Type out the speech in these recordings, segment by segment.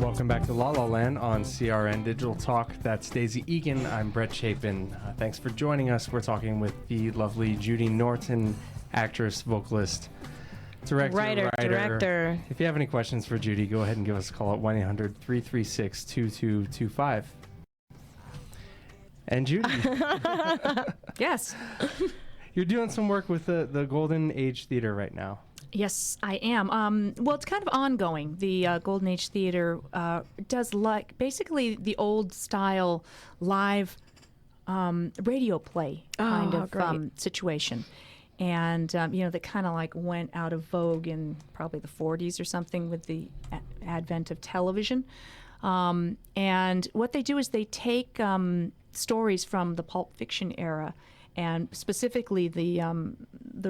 Welcome back to La La Land on CRN Digital Talk. That's Daisy Eagan. I'm Brett Chapin. Thanks for joining us. We're talking with the lovely Judy Norton, actress, vocalist, director. If you have any questions for Judy, go ahead and give us a call at 1-800-336-2225. And Judy. Yes. You're doing some work with the Golden Age Theater right now. Yes, I am. Well, it's kind of ongoing. The Golden Age Theater does basically the old style live radio play kind of situation. And, that kind of like went out of vogue in probably the 40s or something with the advent of television. And what they do is they take stories from the Pulp Fiction era, and specifically the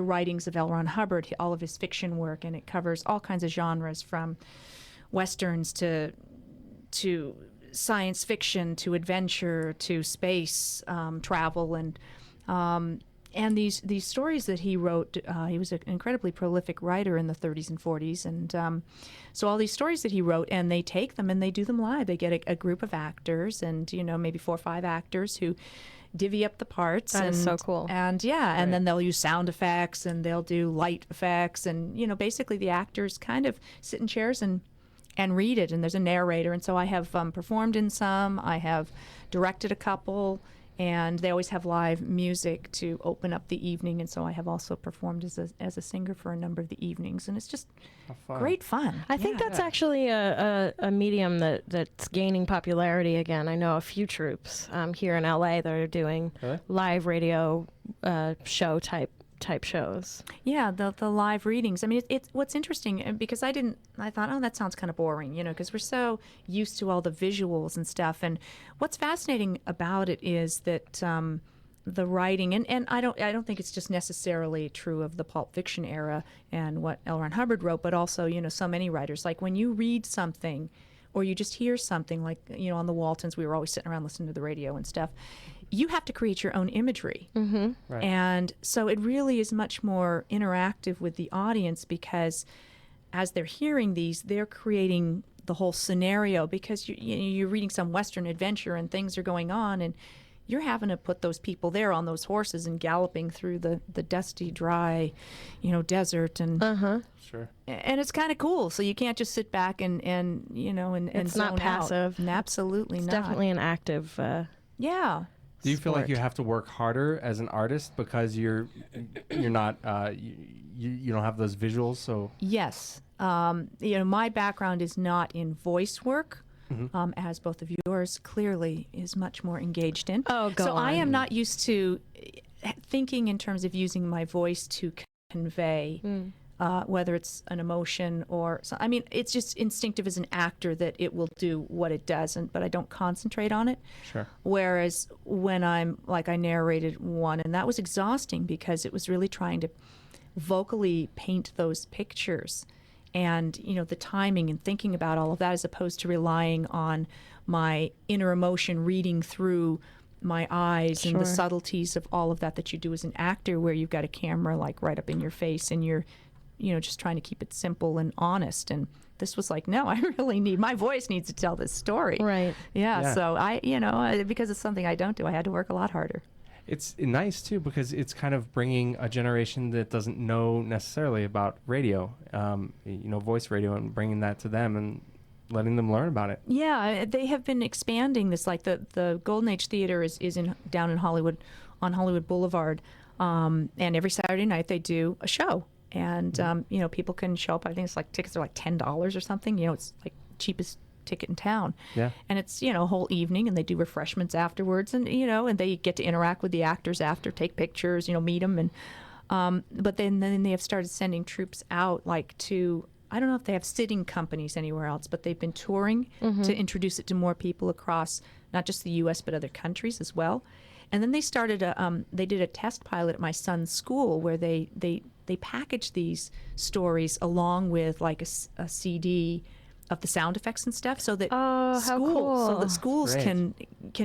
writings of L. Ron Hubbard, all of his fiction work, and it covers all kinds of genres from westerns to science fiction to adventure to space travel, and these stories that he wrote. He was an incredibly prolific writer in the 30s and 40s, and so all these stories that he wrote, and they take them and they do them live. They get a group of actors, and maybe 4 or 5 actors who divvy up the parts. That is so cool. And and then they'll use sound effects and they'll do light effects, and basically the actors kind of sit in chairs and read it, and there's a narrator. And so I have performed in some, I have directed a couple, and they always have live music to open up the evening. And so I have also performed as a singer for a number of the evenings, and it's just great fun. I think that's actually a medium that's gaining popularity again. I know a few troupes here in LA that are doing live radio show type shows. Yeah, the live readings. I mean, it's what's interesting, because I thought, oh, that sounds kind of boring, because we're so used to all the visuals and stuff. And what's fascinating about it is that the writing, and I don't think it's just necessarily true of the Pulp Fiction era and what L. Ron Hubbard wrote, but also, so many writers, like when you read something or you just hear something, like, on the Waltons, we were always sitting around listening to the radio and stuff. You have to create your own imagery. Mm-hmm. Right. And so it really is much more interactive with the audience, because as they're hearing these, they're creating the whole scenario, because you're reading some Western adventure and things are going on, and you're having to put those people there on those horses and galloping through the dusty, dry, desert. And Sure. And it's kind of cool. So you can't just sit back and it's zone not passive. out. Absolutely it's not. Definitely an active yeah. Do you feel like you have to work harder as an artist because you're not you don't have those visuals? So yes, my background is not in voice work, as both of yours clearly is much more engaged in. Oh, go so on. I am not used to thinking in terms of using my voice to convey. Whether it's an emotion or it's just instinctive as an actor that it will do what it does, but I don't concentrate on it. Sure. Whereas when I narrated one, and that was exhausting because it was really trying to vocally paint those pictures, and the timing and thinking about all of that, as opposed to relying on my inner emotion reading through my eyes and the subtleties of all of that you do as an actor, where you've got a camera like right up in your face and you're just trying to keep it simple and honest. And this was like, no, I really my voice needs to tell this story. Right. Yeah. So because it's something I don't do, I had to work a lot harder. It's nice too, because it's kind of bringing a generation that doesn't know necessarily about radio, voice radio, and bringing that to them and letting them learn about it. Yeah, they have been expanding this. Like the Golden Age Theater is down in Hollywood, on Hollywood Boulevard, and every Saturday night they do a show. And, people can show up. I think it's like tickets are like $10 or something. It's like cheapest ticket in town. Yeah. And it's, a whole evening, and they do refreshments afterwards, and, and they get to interact with the actors after, take pictures, meet them. And, but then they have started sending troops out to, I don't know if they have sitting companies anywhere else, but they've been touring to introduce it to more people across not just the U.S., but other countries as well. And then they started they did a test pilot at my son's school where they packaged these stories along with like a CD of the sound effects and stuff, so that schools can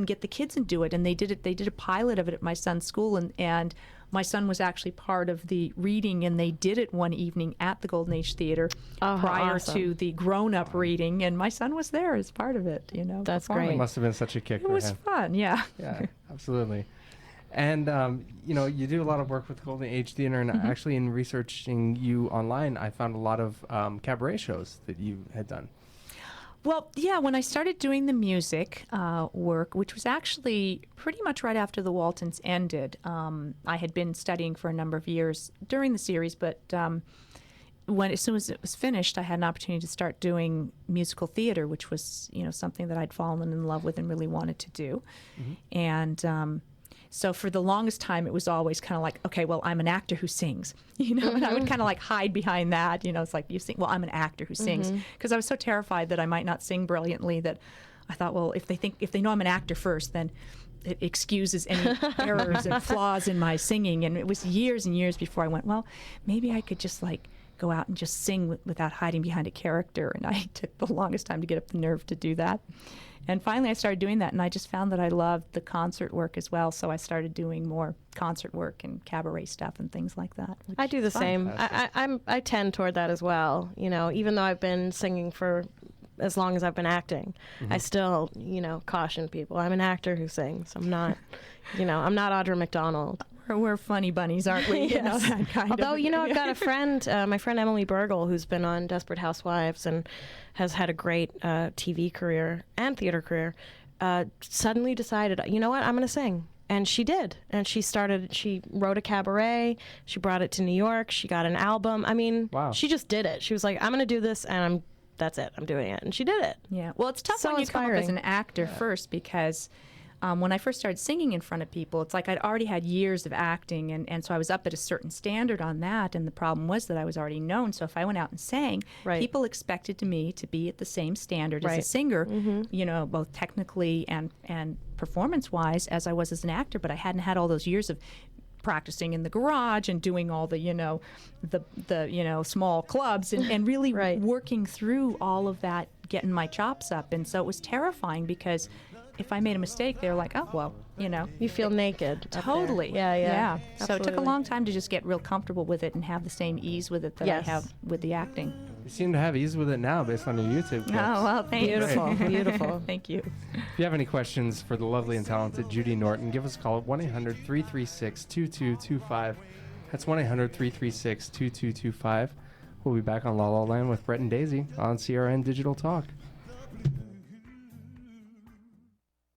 get the kids and do it. And they did a pilot of it at my son's school, and my son was actually part of the reading, and they did it one evening at the Golden Age Theater prior to the grown-up reading, and my son was there as part of it. That's performing. great. It must have been such a kick It for was him. fun, yeah. Yeah, absolutely. And, you do a lot of work with Golden Age Theater, and actually in researching you online, I found a lot of cabaret shows that you had done. Well, yeah, when I started doing the music work, which was actually pretty much right after the Waltons ended, I had been studying for a number of years during the series, but as soon as it was finished, I had an opportunity to start doing musical theater, which was, something that I'd fallen in love with and really wanted to do. And so for the longest time, it was always kind of like, okay, well, I'm an actor who sings, and I would kind of like hide behind that. It's like, you sing, well, I'm an actor who sings, because I was so terrified that I might not sing brilliantly that I thought, well, if they know I'm an actor first, then it excuses any errors and flaws in my singing. And it was years and years before I went, well, maybe I could just like go out and just sing without hiding behind a character. And I took the longest time to get up the nerve to do that. And finally, I started doing that, and I just found that I loved the concert work as well. So I started doing more concert work and cabaret stuff and things like that. I do the same. I tend toward that as well. Even though I've been singing for as long as I've been acting, I still, caution people. I'm an actor who sings. I'm not, I'm not Audra McDonald. We're funny bunnies, aren't we? Yes. That kind Although, of, I've got a friend, my friend Emily Bergel, who's been on Desperate Housewives and has had a great TV career and theater career, suddenly decided, you know what, I'm going to sing. And she did. And she wrote a cabaret. She brought it to New York. She got an album. I mean, wow. She just did it. She was like, I'm going to do this, and that's it. I'm doing it. And she did it. Yeah. Well, it's tough So when you come up as inspiring. an actor first, because when I first started singing in front of people, it's like I'd already had years of acting, and so I was up at a certain standard on that, and the problem was that I was already known. So if I went out and sang, Right. people expected me to be at the same standard as a Right. singer, both technically and performance-wise as I was as an actor, but I hadn't had all those years of practicing in the garage and doing all the small clubs and really Right. working through all of that, getting my chops up. And so it was terrifying, because if I made a mistake, they were like, oh, well, You feel naked. up there. totally. Yeah. So it took a Absolutely. long time to just get real comfortable with it and have the same ease with it that Yes. I have with the acting. You seem to have ease with it now based on your YouTube clips. Oh, well, thanks. Beautiful, beautiful. Thank you. If you have any questions for the lovely and talented Judy Norton, give us a call at 1-800-336-2225. That's 1-800-336-2225. We'll be back on La La Land with Brett and Daisy on CRN Digital Talk.